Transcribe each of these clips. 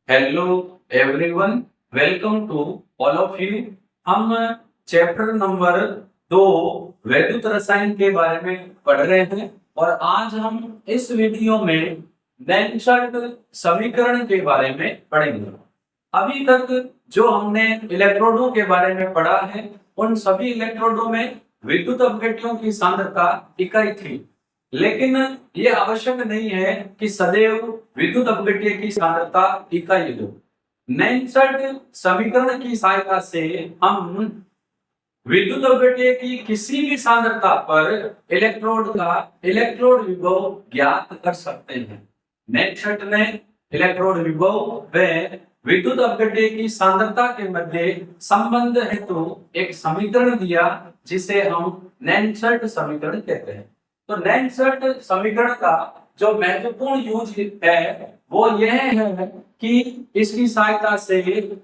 Hello everyone, welcome to all of you. हम chapter number 2 वैद्युत रसायन के बारे में पढ़ रहे हैं और आज हम इस वीडियो में नैनसर्ट समीकरण के बारे में पढ़ेंगे। अभी तक जो हमने इलेक्ट्रोडों के बारे में पढ़ा है उन सभी इलेक्ट्रोडों में विद्युत अपघट्यों की सांद्रता इकाई थी, लेकिन ये आवश्यक नहीं है कि सदैव विद्युत अपघट्य की सांद्रता इकाई हो। नैनसर्ट समीकरण की सहायता से हम विद्युत अपघट्य की किसी भी सांद्रता पर इलेक्ट्रोड का इलेक्ट्रोड विभव ज्ञात कर सकते हैं। नैनसर्ट ने इलेक्ट्रोड विभव व विद्युत अपघट्य की सांद्रता के मध्य संबंध हेतु एक समीकरण दिया जिसे हम नैनसर्ट समीकरण कहते हैं। तो नैनसर्ट समीकरण का जो महत्वपूर्ण यूज है वो यह है कि इसकी सहायता से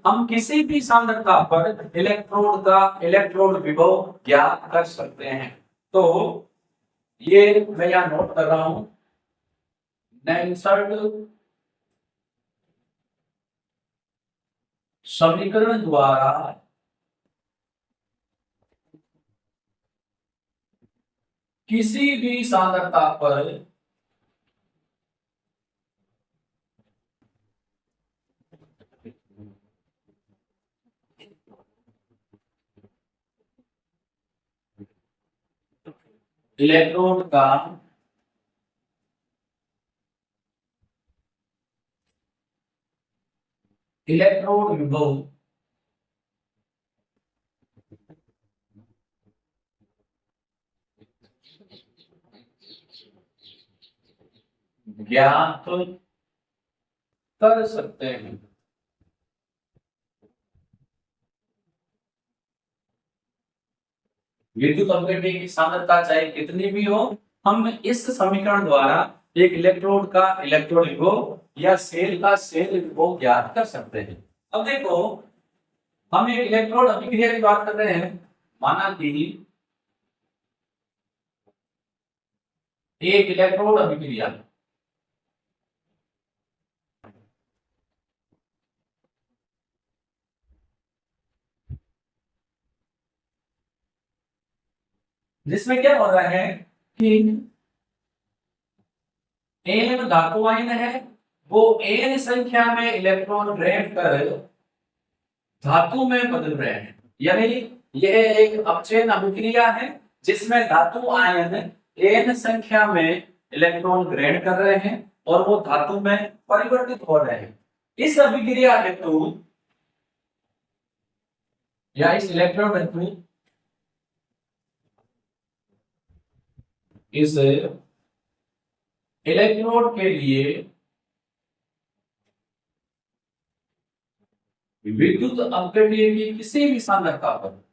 हम किसी भी सांद्रता पर इलेक्ट्रोड का इलेक्ट्रोड विभव ज्ञात कर सकते हैं। तो ये मैं यहाँ नोट कर रहा हूं, नैनसर्ट समीकरण द्वारा किसी भी सांद्रता पर इलेक्ट्रोड का इलेक्ट्रोड विभव ज्ञात कर सकते हैं। विद्युत अपघट्य की सांद्रता चाहे कितनी भी हो, हम इस समीकरण द्वारा एक इलेक्ट्रोड का इलेक्ट्रोड विभव या सेल का सेल विभव ज्ञात कर सकते हैं। अब देखो, हम एक इलेक्ट्रोड अभिक्रिया की बात कर रहे हैं। माना कि एक इलेक्ट्रोड अभिक्रिया जिसमें क्या हो रहा है कि एन धातु आयन है, वो एन संख्या में इलेक्ट्रॉन ग्रहण कर धातु में बदल रहे हैं। यानी यह एक अपचयन अभिक्रिया है जिसमें धातु आयन एन संख्या में इलेक्ट्रॉन ग्रहण कर रहे हैं और वो धातु में परिवर्तित हो रहे हैं। इस अभिक्रिया हेतु या इस इलेक्ट्रॉन हेतु इस इलेक्ट्रोड के लिए विद्युत अपघट्य की किसी भी सांद्रता पर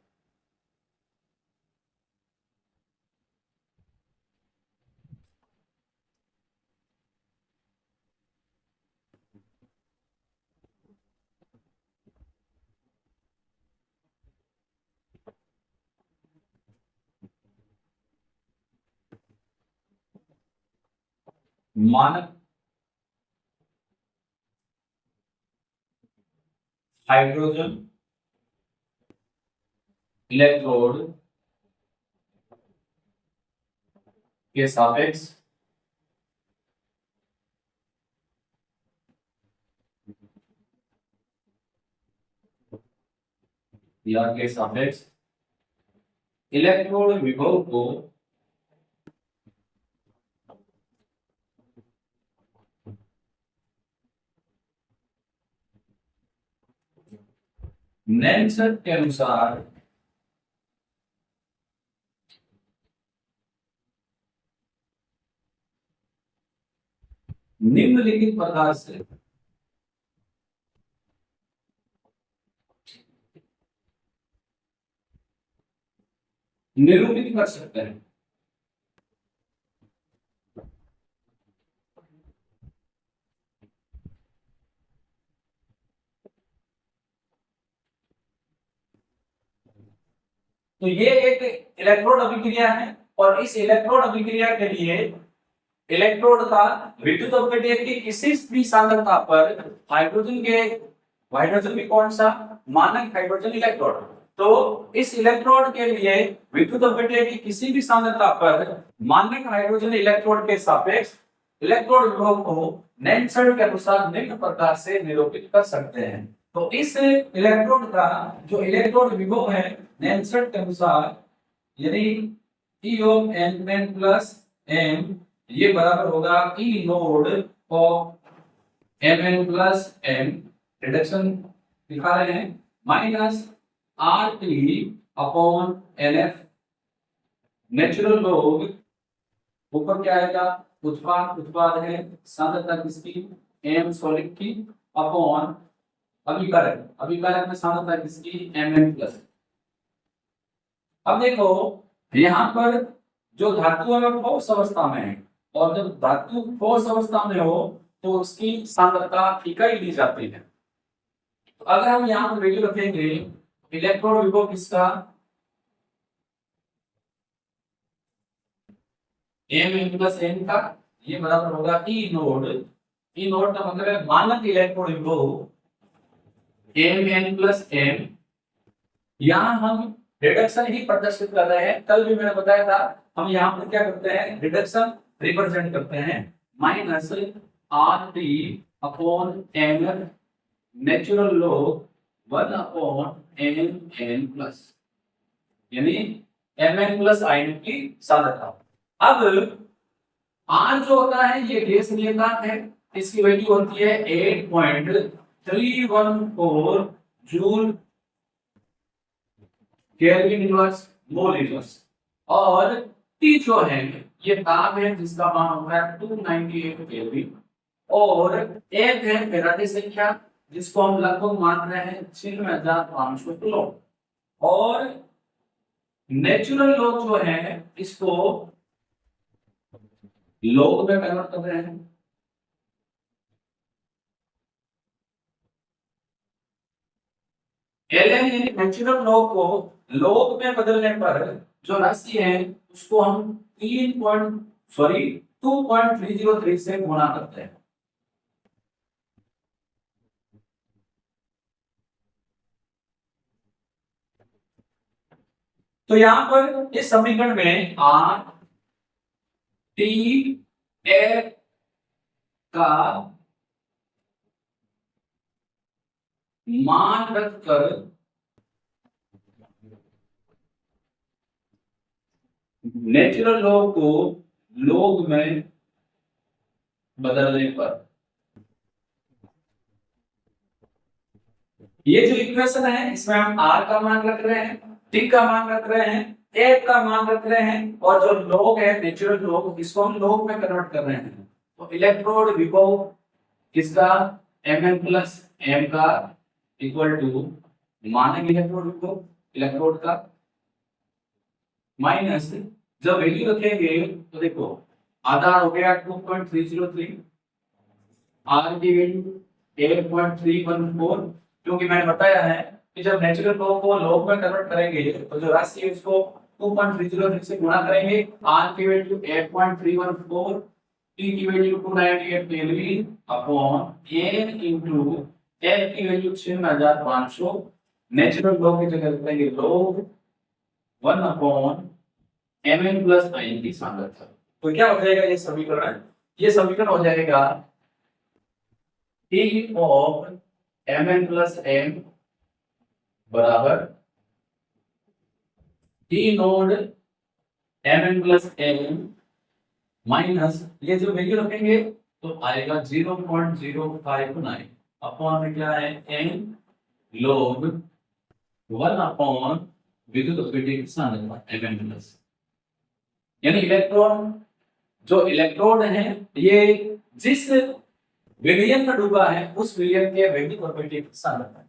मानक हाइड्रोजन इलेक्ट्रोड के सापेक्ष या के सापेक्ष इलेक्ट्रोड विभव को नैनसर्ट के अनुसार निम्नलिखित प्रकार से निरूपित कर सकते हैं। तो ये एक इलेक्ट्रोड अभिक्रिया है और इस इलेक्ट्रोड अभिक्रिया के लिए इलेक्ट्रोड का विद्युत अपघट्य की किसी भी सांद्रता पर हाइड्रोजन भी कौन सा, मानक हाइड्रोजन इलेक्ट्रोड। तो इस इलेक्ट्रोड के लिए विद्युत अपघट्य की किसी भी सांद्रता पर मानक हाइड्रोजन इलेक्ट्रोड के सापेक्ष इलेक्ट्रोड विभव को नैनसर्ड के अनुसार निम्न प्रकार से निरूपित कर सकते हैं। तो इस इलेक्ट्रोड का जो इलेक्ट्रोड विभव है नैनसर्ड के अनुसार, यानी E of N plus M ये बराबर होगा E node of Mn plus M, reduction दिखा रहे हैं, minus RT upon NF, natural log ऊपर क्या आएगा, उत्पाद है सांद्रता किसकी, M सॉलिड की, अपॉन अभिकारक में सांद्रता किसकी, Mn प्लस। अब देखो यहाँ पर जो धातु है वो ठोस अवस्था में है, और जब धातु ठोस अवस्था में हो तो उसकी सांद्रता इकाई ली जाती है। तो अगर हम यहाँ पर वैल्यू रखेंगे इलेक्ट्रोड विभव किसका, M प्लस N का, ये बराबर होगा E नोड का मतलब है मानक इलेक्ट्रोड विभव Mn प्लस M। यहाँ हम रिडक्शन ही प्रदर्शित कर रहे हैं, कल भी मैंने बताया था हम यहाँ पर क्या करते हैं, रिडक्शन रिप्रेजेंट करते हैं, minus RT upon Mn natural log 1 upon Mn plus, यानी Mn प्लस आयन की सांद्रता। अब R जो होता है ये गैस नियतांक है, इसकी वैल्यू होती है 8.314 joule kelvin inverse mole inverse, और T जो है ये ताप है जिसका मान होगा 298 केल्विन, और एक है फैराडे संख्या जिसको हम लगभग मान रहे हैं 6500 किलो, और नेचुरल लॉग जो है इसको लॉग में कन्वर्ट कर रहे हैं। ln यानी नेचुरल लॉग को लॉग में बदलने पर जो राशि है उसको हम 2.303 से गुणा करते हैं। तो यहां पर इस समीकरण में R T F का मान रखकर नेचुरल लॉग को लॉग में बदलने पर ये जो इक्वेशन है इसमें हम R का मान रख रहे हैं, T का मान रख रहे हैं, F का मान रख रहे हैं, और जो लॉग है नेचुरल लॉग इसको हम लॉग में कन्वर्ट कर रहे हैं। तो इलेक्ट्रोड विभव किसका, Mn प्लस M का इक्वल टू मानक इलेक्ट्रोड विभव इलेक्ट्रोड का, माइनस जब वैल्यू रखेंगे तो देखो आधा हो गया 2.303, R की वैल्यू 8.314, क्योंकि मैंने बताया है कि जब नेचुरल लॉग को लॉग में कन्वर्ट करेंगे तो जो राशि है उसको 2.303 से गुणा करेंगे, R की वैल्यू 8.314, T की value 298 kelvin upon N into F की वैल्यू 6500, नेचुरल लॉग की जगह लिखेंगे log 1 upon Mn plus ion की सांद्रता। तो क्या हो जाएगा ये समीकरण, ये समीकरण हो जाएगा T of Mn plus M बराबर T node Mn plus M minus ये जो वैल्यू रखेंगे तो आएगा 0.059 अपॉन में क्या है N log 1 अपॉन विद्युत अपघट्य की सांद्रता Mn प्लस, यानी जो इलेक्ट्रॉन है ये जिस विलयन में डूबा है उस विलयन के विद्युत अपघट्य की सांद्रता।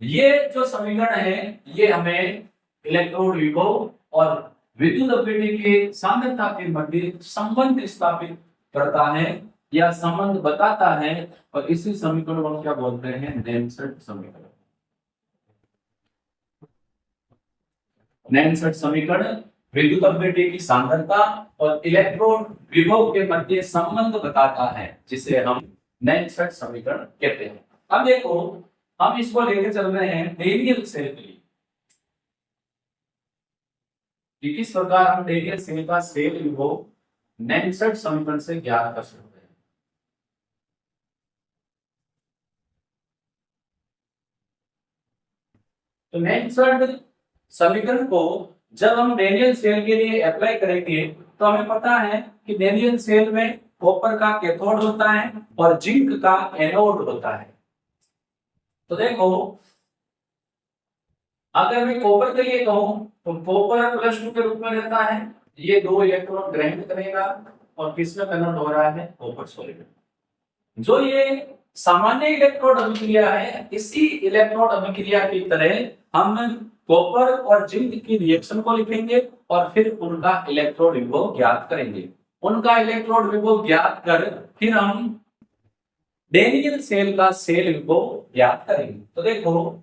ये जो समीकरण है ये हमें इलेक्ट्रोड विभव और विद्युत अपघट्य के सांद्रता के मध्य संबंध स्थापित करता है या संबंध बताता है, और इसी समीकरण को क्या बोलते हैं, नैनसर्ड समीकरण। नैनसर्ड समीकरण विद्युतत्वेटी की सांद्रता और इलेक्ट्रॉन विभव के मध्य संबंध बताता है, जिसे हम नैनसट समीकरण कहते हैं। अब देखो हम इसको लेके चल रहे हैं रेडियल सेल के लिए कि किस प्रकार हम रेडियल सेल का सेल विभव नैनसट समीकरण से ज्ञात कर सकते हैं। तो नैनसट समीकरण को जब हम रेडियल सेल के लिए अप्लाई करेंगे तो हमें पता है कि रेडियल सेल में कॉपर का कैथोड होता है और जिंक का एनोड होता है। तो देखो अगर मैं कॉपर के लिए कहूं तो कॉपर +2 के रूप में रहता है, ये 2 इलेक्ट्रॉन ग्रहण करेगा और किसमें कन्वर्ट हो रहा है, कॉपर सॉलिड। जो ये सामान्य इलेक्ट्रोड अभिक्रिया है, इसी इलेक्ट्रोड अभिक्रिया की तरह हम कॉपर और जिंक की रिएक्शन को लिखेंगे और फिर उनका इलेक्ट्रोड विभव ज्ञात करेंगे। उनका इलेक्ट्रोड विभव ज्ञात कर फिर हम रेडियल सेल का सेल विभव ज्ञात करेंगे। तो देखो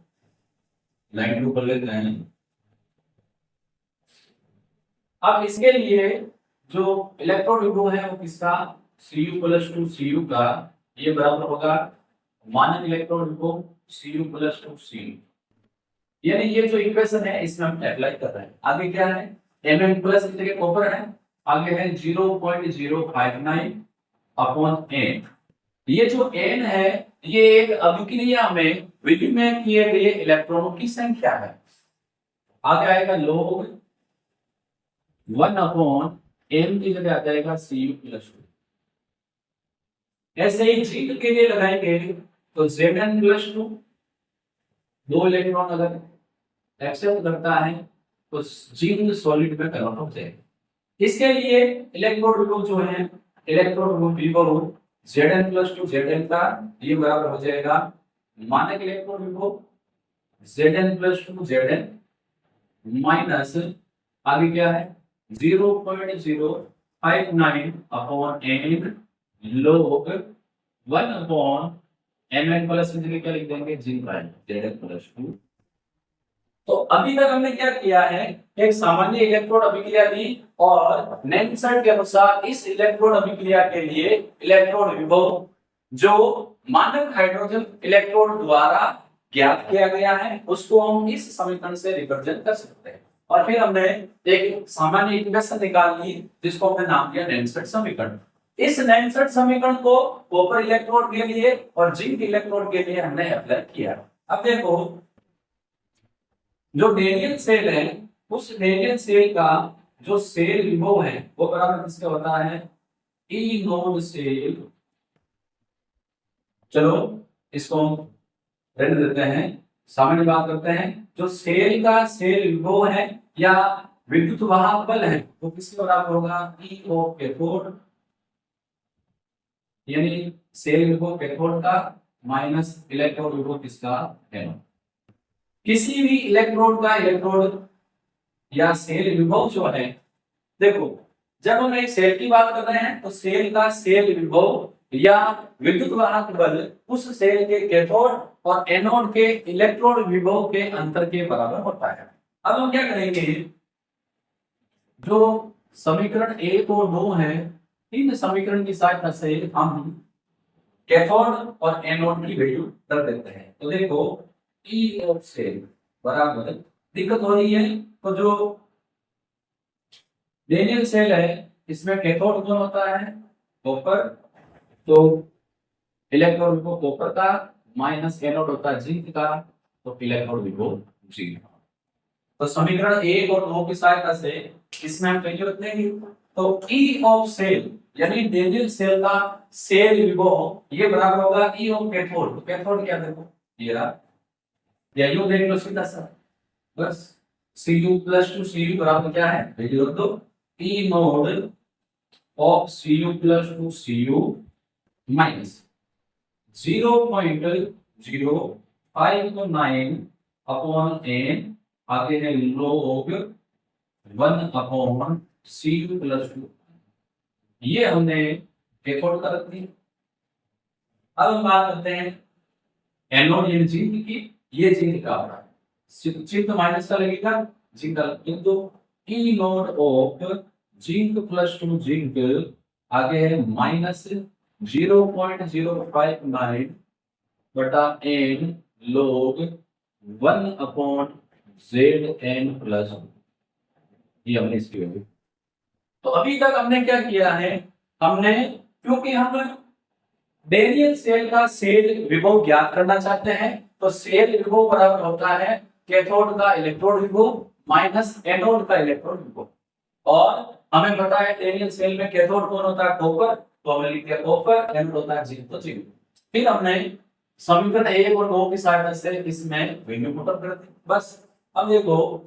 लाइन ऊपर लेते हैं। अब इसके लिए जो इलेक्ट्रोड विभव है वो किसका, Cu+2 Cu का, ये बराबर होगा मानक इलेक्ट्रोड विभव Cu+2 Cu। यानी ये जो इक्वेशन है इसमें हम अप्लाई कर रहे हैं। आगे क्या है, Mn प्लस की जगह कॉपर है, आगे है 0.059 अपॉन n। ये जो n है ये एक अभिक्रिया में विनिमय किए गए इलेक्ट्रॉनों की संख्या है। आगे आएगा log 1 अपॉन m की जगह आ जाएगा Cu+2। ऐसे ही जिंक के लिए लगाएंगे तो Zn+2, 2 इलेक्ट्रॉन अगर एक्सेप्ट करता है तो जिंक सॉलिड में कन्वर्ट हो जाएगा। इसके लिए इलेक्ट्रोड विभव जो है, इलेक्ट्रोड विभव Zn+2 Zn का, ये बराबर हो जाएगा मानक इलेक्ट्रोड विभव Zn+2 Zn माइनस आगे क्या है 0.059 upon n log 1 upon Mn plus की जगह क्या लिख देंगे, जिंक Zn+2। तो अभी तक हमने क्या किया है, एक सामान्य इलेक्ट्रोड अभिक्रिया दी और नैनसट के अनुसार इस इलेक्ट्रोड अभिक्रिया के लिए इलेक्ट्रोड विभव जो मानक हाइड्रोजन इलेक्ट्रोड द्वारा ज्ञात किया गया है उसको हम इस समीकरण से रिप्रेजेंट कर सकते हैं। और फिर हमने एक सामान्य इक्वेशन निकाल ली जिसको हमने नाम दिया नैनसट समीकरण। इस नैनसट समीकरण को कॉपर इलेक्ट्रोड के लिए और जिंक इलेक्ट्रोड के लिए हमने अप्लाई किया। अब देखो जो रेडियल सेल है उस रेडियल सेल का जो सेल विभव है वो बराबर किसका होता है, ई नोड सेल। चलो इसको रहने देते हैं, सामान्य बात करते हैं। जो सेल का सेल विभव है या विद्युत वाहक बल है वो किसके बराबर होगा, ई ऑफ कैथोड, यानी सेल विभव कैथोड का माइनस इलेक्ट्रोड विभव किसका, एनोड। किसी भी इलेक्ट्रोड का इलेक्ट्रोड या सेल विभव जो है, देखो जब हम एक सेल की बात कर रहे हैं तो सेल का सेल विभव या विद्युत वाहक बल उस सेल के कैथोड और एनोड के इलेक्ट्रोड विभव के अंतर के बराबर होता है। अब हम क्या करेंगे, जो समीकरण 1 और 2 है इन समीकरण की सहायता से हम कैथोड और एनोड की वैल्यू कर देते हैं। तो देखो ई ऑफ सेल बराबर, दिक्कत हो रही है तो जो रेडियल सेल है इसमें कैथोड कौन होता है, कॉपर, तो इलेक्ट्रोड विभव कॉपर का माइनस एनोड होता है जिंक का, तो इलेक्ट्रोड विभव जिंक। तो समीकरण 1 और 2 की सहायता से इसमें हम वैल्यू रख देंगे। तो ई ऑफ सेल यानी रेडियल सेल का सेल विभव ये बराबर होगा ई ऑफ कैथोड। तो कैथोड क्या, देखो ये रहा, या यूं देख लो सीधा सा, बस Cu+2 Cu बराबर क्या है, वैल्यू रख दो ई node of Cu+2 Cu minus 0.059 upon n, आगे है log 1 अपॉन Cu+2। ये हमने कैथोड का रख दिया। अब हम बात करते हैं एनोड यानी जिंक की। ये जिंक का हो रहा है, जिंक माइनस का लगेगा, जिंक का लिख दो E naught of zinc plus two zinc आगे है माइनस 0.059 बटा एन log 1/Zn+, ये हमने इसकी होगी। तो अभी तक हमने क्या किया है, हमने क्योंकि हम डेनियल सेल का सेल विभव ज्ञात करना चाहते हैं, तो सेल विभव बराबर होता है कैथोड का इलेक्ट्रोड विभव माइनस एनोड का इलेक्ट्रोड विभव। और हमें पता है डेनियल सेल में कैथोड कौन होता है, कॉपर, तो हमने लिख दिया कॉपर, एनोड होता है जिंक, तो जिंक। फिर हमने समीकरण 1 और 2 की सहायता से इसमें वैल्यू पुट कर दी, बस। अब देखो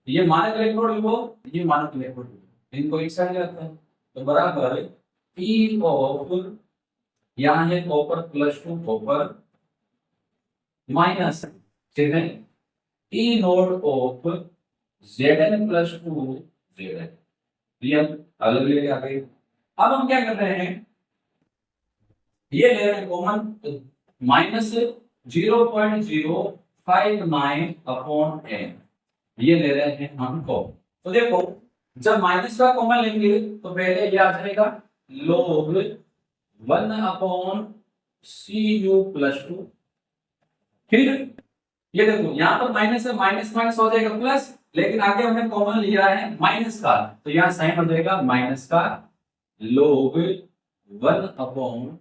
ये मानक इलेक्ट्रोड विभव, ये मानक इलेक्ट्रोड विभव, इनको एक साइड रखते हैं, तो बराबर ई ऑफ, यहाँ है copper plus two copper minus E node of Zn plus two Zn, real अलग ले आ गए। अब हम क्या कर रहे हैं, ये ले रहे हैं कॉमन, माइनस 0.059/n, ये ले रहे हैं हम को। तो देखो जब माइनस का कॉमन लेंगे तो पहले ये आ जाएगा log 1/Cu+2, फिर ये देखो यहाँ पर माइनस है, माइनस माइनस हो जाएगा प्लस, लेकिन आगे हमने कॉमन लिया है माइनस का, तो यहाँ साइन हो जाएगा माइनस का log 1/Zn+।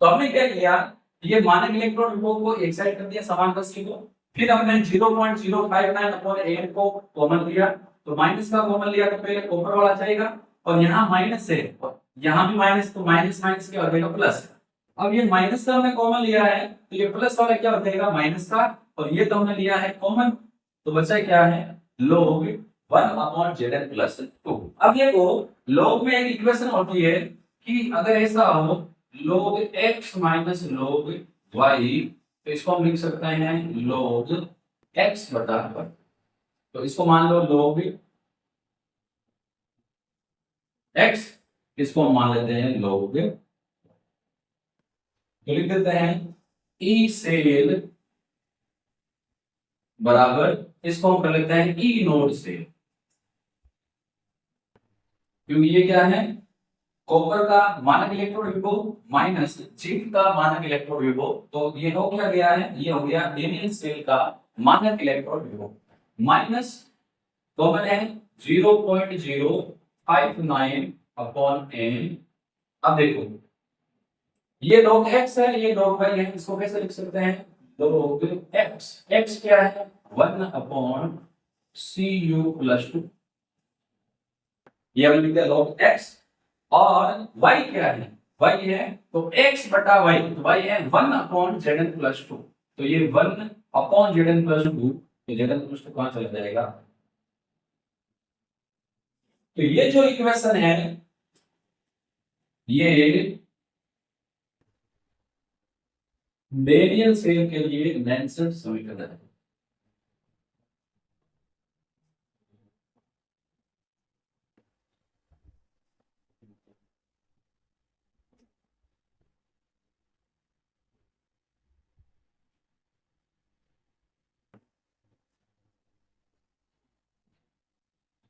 तो हमने क्या किया, ये मानक इलेक्ट्रॉन विभव को एक साइड कर दिया समान राशि को, फिर हमने 0.059/n को कॉमन लिया, तो माइनस का कॉमन लिया तो पहले कॉपर वाला जाएगा, और यहाँ माइनस है, यहाँ भी माइनस, तो माइनस माइनस क्या हो जाएगा प्लस। अब ये माइनस का हमने कॉमन लिया है, तो ये प्लस वाला क्या हो जाएगा माइनस का, और ये तो हमने लिया है कॉमन, तो बचा क्या है log 1/Zn+2। अब ये को log में एक इक्वेशन होती है कि अगर ऐसा हो log x minus log y, तो इसको हम लिख सकते हैं log x बटा y, तो इसको मान लो log x, इसको हम मान लेते हैं log, तो लिख देते हैं ई सेल बराबर, इसको हम कर लेते हैं ई नोड सेल, क्योंकि ये क्या है कॉपर का मानक इलेक्ट्रोड विभव माइनस जिंक का मानक इलेक्ट्रोड विभव, तो ये हो क्या गया है, ये हो गया डेनियल सेल का मानक इलेक्ट्रोड विभव माइनस कॉमन है 0.059/n। अब देखो ये log x है, ये log y है, इसको कैसे लिख सकते हैं log x, x क्या है 1/Cu+2, ये हमने लिख दिया log x, और y क्या है, y है तो x बटा y, तो y है 1/Zn+2, तो ये 1/Zn+2, तो Zn+2 कहां चला जाएगा, तो ये जो इक्वेशन है ये डेनियल सेल के लिए मैंसन समीकरण है।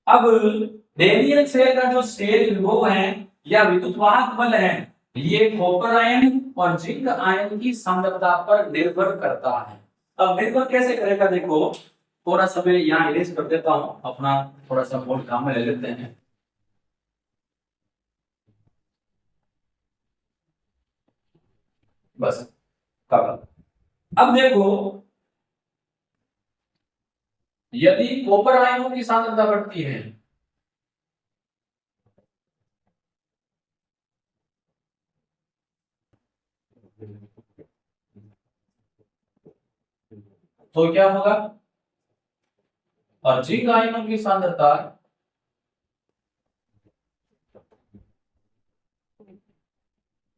अब डेनियल सेल का जो सेल विभव है या विद्युत वाहक बल है, ये कॉपर आयन और जिंक आयन की सांद्रता पर निर्भर करता है। अब निर्भर कैसे करेगा, देखो थोड़ा सा मैं यहाँ इरेज कर देता हूँ, अपना थोड़ा सा बोर्ड काम में ले लेते हैं। बस अब देखो यदि कॉपर आयनों की सांद्रता बढ़ती है तो क्या होगा, और जिंक आयनों की सांद्रता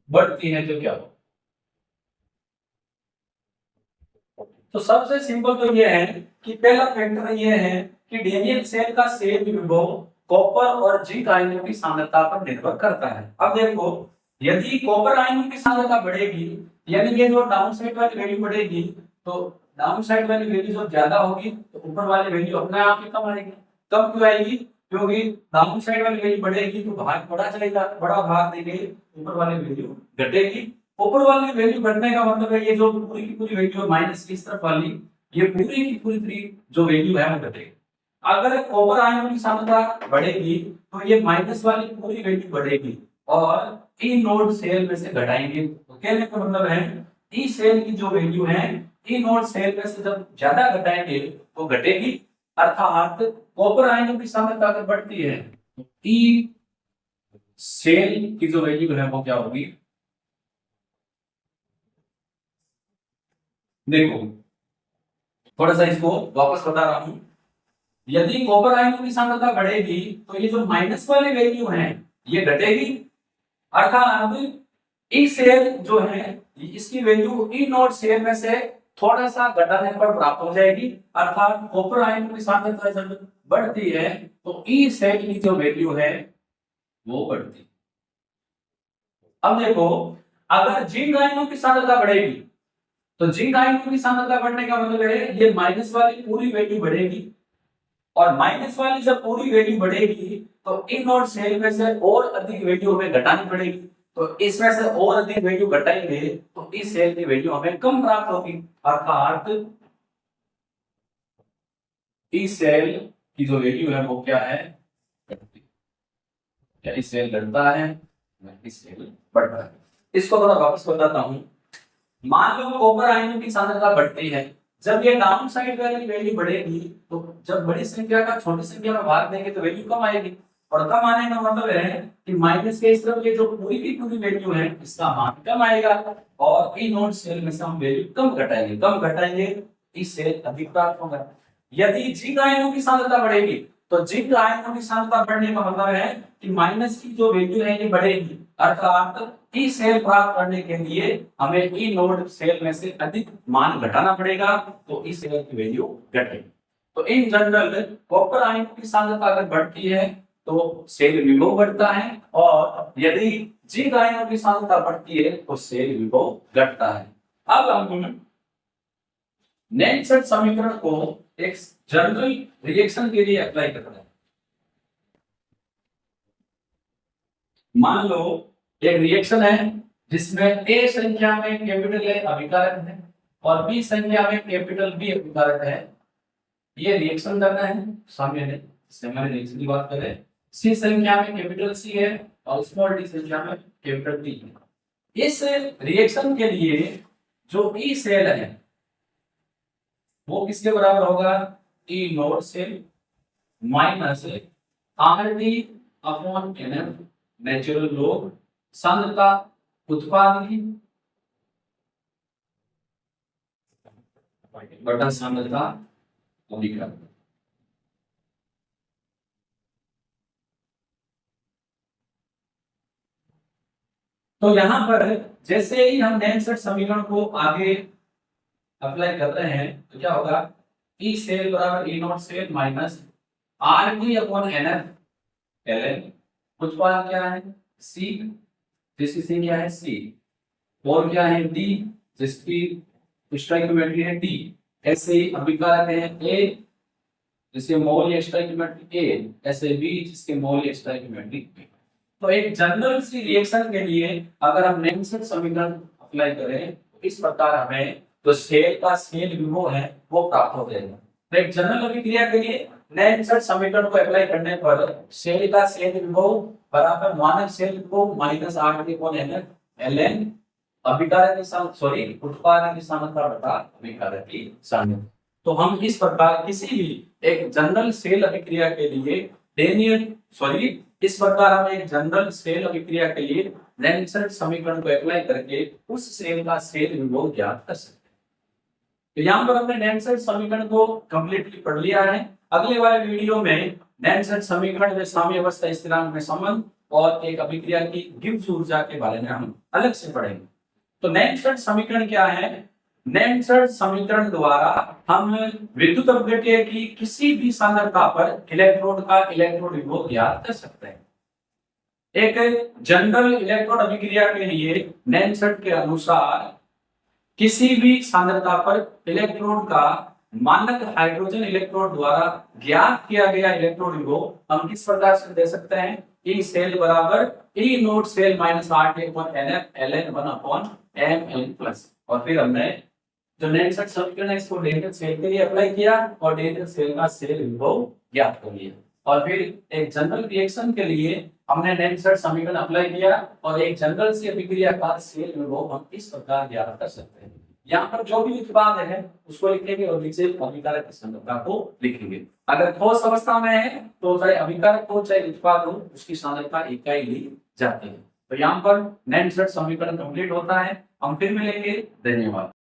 बढ़ती है तो क्या होगा। तो सबसे सिंपल तो ये है कि पहला फैक्टर ये है कि डेनियल सेल का सेल विभव कॉपर और जिंक आयनों की सांद्रता पर निर्भर करता है। अब देखो यदि कॉपर आयनों की सांद्रता बढ़ेगी, यानी ये जो डाउन साइड वाली वैल्यू बढ़ेगी, तो डाउन साइड वाली वैल्यू जब ज्यादा होगी तो ऊपर वाली वैल्यू अपने आप ही कम आएगी। कम क्यों आएगी? क्योंकि डाउन साइड वाली वैल्यू बढ़ेगी तो भाग बड़ा चलेगा, बड़ा भाग देंगे ऊपर वाली वैल्यू घटेगी। ऊपर वाली वैल्यू घटने का मतलब है ये जो पूरी की पूरी वैल्यू माइनस की इस तरफ वाली, ये पूरी की पूरी जो वैल्यू है वो घटेगी। अगर कॉपर आयनों की सांद्रता बढ़ेगी तो ये माइनस वाली पूरी वैल्यू बढ़ेगी और ई नोड सेल में से घटाएंगे। तो कहने का मतलब है ई सेल की जो वैल्यू है ई नोड सेल में से जब ज्यादा घटाएंगे तो घटेगी, अर्थात कॉपर आयनों की सांद्रता अगर बढ़ती है तो ई सेल की जो वैल्यू है वो क्या होगी? देखो थोड़ा सा इसको वापस बता रहा हूं। यदि कॉपर आयनों की सांद्रता बढ़ेगी तो ये जो माइनस वाली वैल्यू है ये घटेगी, अर्थात ई सेल जो है इसकी वैल्यू ई नॉट सेल में से थोड़ा सा घटाने पर प्राप्त हो जाएगी, अर्थात कॉपर आयनों की सांद्रता जब बढ़ती है तो ई सेल की जो वैल्यू है वो बढ़ती। अब देखो अगर जिंक आयनों की सांद्रता बढ़ेगी तो जिंक आयनों की सांद्रता बढ़ने का मतलब है ये माइनस वाली पूरी वैल्यू बढ़ेगी, और माइनस वाली जब पूरी वैल्यू बढ़ेगी तो इन और सेल में से और अधिक वैल्यू हमें घटानी पड़ेगी। तो इसमें से और अधिक वैल्यू घटाएंगे तो इस सेल की वैल्यू हमें कम प्राप्त होगी, अर्थात इस सेल की जो वैल्यू है वो क्या है? क्या इस सेल घटता है? इस सेल बढ़ता है। इसको थोड़ा वापस बताता हूं। मान लो कॉपर आयनों की सांद्रता बढ़ती है, जब ये डाउन साइड वाली वैल्यू बढ़ेगी तो जब बड़ी संख्या का छोटी संख्या में भाग देंगे तो वैल्यू कम आएगी, और कम आने का मतलब है कि माइनस के इस तरफ ये जो पूरी की पूरी वैल्यू है इसका मान कम आएगा, और ई नोट सेल में से हम वैल्यू कम घटाएंगे इस सेल अधिक प्राप्त होगा। यदि जिंक आयनों की सांद्रता बढ़ेगी तो जिंक आयनों की सांद्रता बढ़ने का मतलब है कि माइनस की जो वैल्यू है ये बढ़ेगी, अर्थात ई सेल प्राप्त करने के लिए हमें ई नोड सेल में से अधिक मान घटाना पड़ेगा, तो ई सेल की वैल्यू घटेगी। तो इन जनरल कॉपर आयन की सांद्रता अगर बढ़ती है तो सेल विभव बढ़ता है, और यदि जिंक आयनों की सांद्रता बढ़ती है तो सेल विभव घटता है। अब हम नेल्सन समीकरण को एक जनरल रिएक्शन के लिए अप्लाई करते हैं। मान लो एक रिएक्शन है जिसमें ए संख्या में कैपिटल ए अभिकारक है और बी संख्या में कैपिटल बी अभिकारक है। ये रिएक्शन करना है सामने ने, इससे हमारे रिएक्शन की बात करें। सी संख्या में कैपिटल सी है और स्मॉल डी संख्या में कैपिटल डी है। इस रिएक्शन के लिए जो ई सेल है वो किसके बराबर होगा? E naught cell minus R D upon N F natural log सांद्रता उत्पाद की बटा सांद्रता अभिकारक। तो यहां पर जैसे ही हम नेल्सन समीकरण को आगे अप्लाई कर रहे हैं तो क्या होगा? ई सेल बराबर E naught cell minus R D upon N F L N, उत्पाद क्या है? सी, जिसकी सी क्या है? सी, और क्या है? डी, जिसकी स्टोइकियोमेट्री है डी, ऐसे ही अभिकारक है ए जिसके मोल या स्टोइकियोमेट्री ए, ऐसे बी जिसके मोल या स्टोइकियोमेट्री बी। तो एक जनरल सी रिएक्शन के लिए अगर हम नेल्सन समीकरण अप्लाई करें तो इस प्रकार हमें जो सेल का सेल विभव है वो प्राप्त हो जाएगा। तो एक जनरल अभिक्रिया के लिए नेल्सन समीकरण को अप्लाई करने पर सेल का सेल विभव बराबर मानक सेल विभव minus R T upon N L N अभिकारक की सॉरी उत्पाद की सांद्रता बटा अभिकारक की सांद्रता। तो हम इस प्रकार किसी भी एक जनरल सेल अभिक्रिया के लिए इस प्रकार हम एक जनरल सेल अभिक्रिया के लिए नेल्सन समीकरण को अप्लाई करके उस सेल का सेल विभव ज्ञात कर सकते हैं। तो यहाँ पर हमने नेल्सन समीकरण को कंप्लीटली पढ़ लिया है। अगले वाले वीडियो में नेल्सन समीकरण में साम्य अवस्था स्थिरांक में संबंध और एक अभिक्रिया की गिब्स ऊर्जा के बारे में हम अलग से पढ़ेंगे। तो नेल्सन समीकरण क्या है? नेल्सन समीकरण द्वारा हम विद्युत अपघट्य की किसी भी सांद्रता पर इलेक्ट्रोड का इलेक्ट्रोड विभव ज्ञात कर सकते हैं। एक जनरल इलेक्ट्रोड अभिक्रिया के लिए नेल्सन के अनुसार किसी भी सांद्रता पर इलेक्ट्रॉन का मानक हाइड्रोजन इलेक्ट्रॉन द्वारा ज्ञात किया गया इलेक्ट्रॉन विभव हम किस प्रकार से दे सकते हैं? ई सेल बराबर E naught cell minus R T upon N F L N one upon M N plus. और फिर हमने जो नेक्स्ट समीकरण है इसको डेल्टा सेल के लिए अप्लाई किया और डेल्टा सेल का सेल विभव ज्ञात कर लिया। और फिर एक जनरल रिएक्शन के लिए हमने नेक्स्ट समीकरण अप्लाई किया और एक जनरल से अभिक्रिया का सेल विभव हम इस प्रकार ज्ञात कर सकते हैं। यहाँ पर जो भी उत्पाद है उसको लिखेंगे और नीचे अभिकारक की सांद्रता को लिखेंगे। अगर ठोस अवस्था में है तो चाहे अभिकारक हो चाहे उत्पाद हो उसकी सांद्रता इकाई ली जाती है। तो यहाँ पर नेक्स्ट समीकरण कंप्लीट होता है। हम फिर मिलेंगे। धन्यवाद।